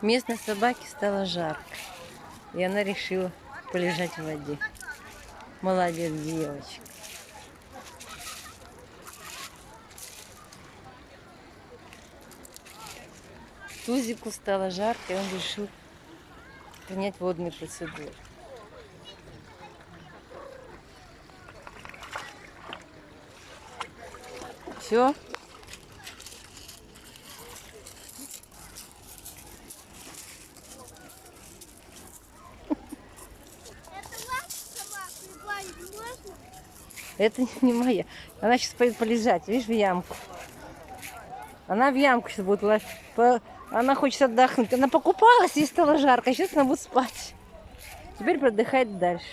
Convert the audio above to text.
Местной собаке стало жарко, и она решила полежать в воде. Молодец, девочка. Тузику стало жарко, и он решил принять водные процедуры. Все. Это не моя. Она сейчас пойдет полежать, видишь, в ямку. Она в ямку сейчас будет лазить. Она хочет отдохнуть. Она покупалась, ей стало жарко. Сейчас она будет спать. Теперь продыхать дальше.